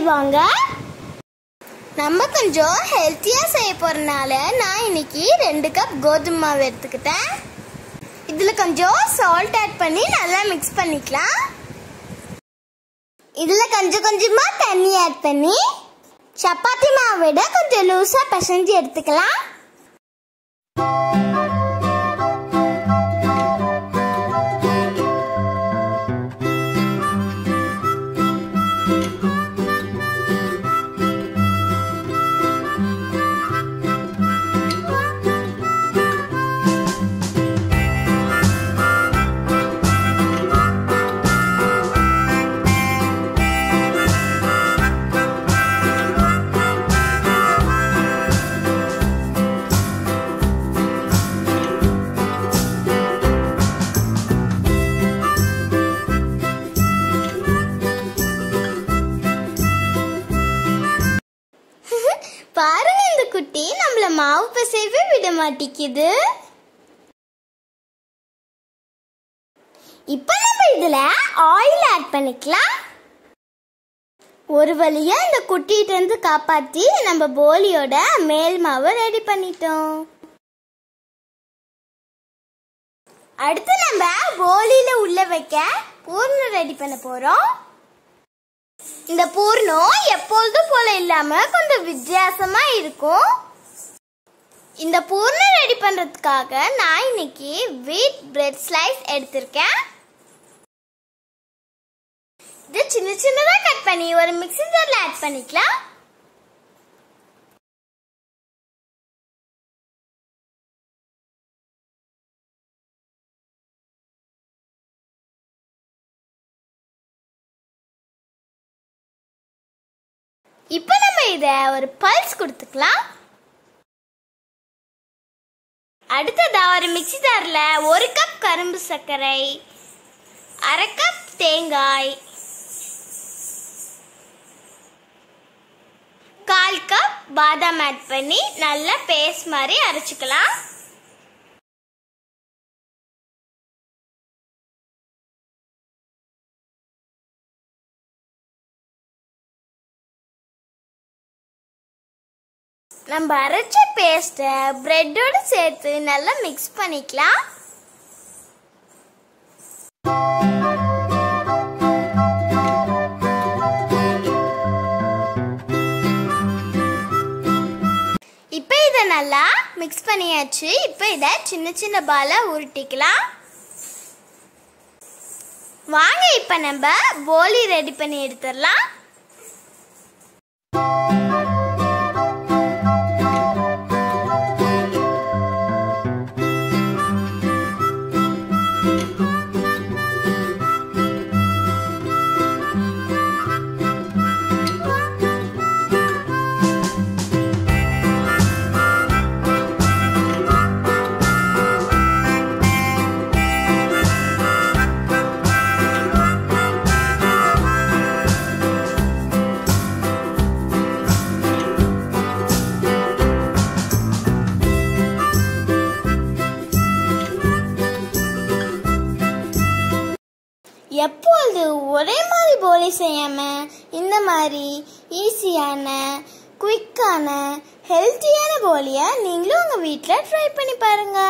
வாங்க. நம்ம கொஞ்சம் ஹெல்த்தியா செய்ய போறனால நான் இன்னைக்கு 2 கப் கோதுமை மாவு எடுத்துக்கிட்டேன். இதுல கொஞ்சம் சால்ட் ஆட் பண்ணி நல்லா மிக்ஸ் பண்ணிக்கலாம். இதுல கொஞ்சமா தண்ணி ஆட் பண்ணி சப்பாத்தி மாவை விட கொஞ்சம் லூசா பிசைஞ்சு எடுத்துக்கலாம். பாருங்க, இந்த குட்டி நம்மள மாவு பிசையவே விட மாட்டேங்குது. இப்ப நம்ம இதுல ஆயில் ஆட் பண்ணிக்கலாம். ஒரு வழியா இந்த குட்டிட்ட இருந்து காப்பாத்தி நம்ம போலியோட மேல் மாவை ரெடி பண்ணிட்டோம். அடுத்து நம்ம போலியில உள்ள வைக்க பூர்ணம் ரெடி பண்ண போறோம். இந்த பூர்ணம் எப்பொழுதும் போல இல்லாம கொஞ்சம் வித்தியாசமா இருக்கும். இந்த பூர்ணம் ரெடி பண்றதுக்காக நான் இன்னைக்கு வீட் பிரெட் ஸ்லைஸ் எடுத்திருக்கேன். இது சின்ன சின்னதா கட் பண்ணி ஒரு மிக்ஸி ஜார்ல ஆட் பண்ணிக்கலாம். இப்போ நம்ம இத ஒரு பல்ஸ் கொடுத்துக்கலாம். அடுத்ததா ஒரு மிக்ஸி ஜார்ல 1 கப் கரும்பு சர்க்கரை, 1/2 கப் தேங்காய், 1/4 கப் பாதாம் ஆட் பண்ணி நல்லா பேஸ்ட் மாதிரி அரைச்சுக்கலாம். நம்ம அரைச்ச பேஸ்ட்டை பிரெட்டோட சேர்த்து நல்லா மிக்ஸ் பண்ணிக்கலாம். இப்போ இதை நல்லா மிக்ஸ் பண்ணியாச்சு. இப்போ இதை சின்ன சின்ன பாலா உருட்டிக்கலாம். வாங்க இப்போ நம்ம போலி ரெடி பண்ணி எடுத்துடலாம். எப்பொழுது ஒரே மாதிரி போலி செய்யாம இந்த மாதிரி ஈஸியான, குயிக்கான, ஹெல்த்தியான போலியை நீங்களும் உங்க வீட்டில் ட்ரை பண்ணி பாருங்க.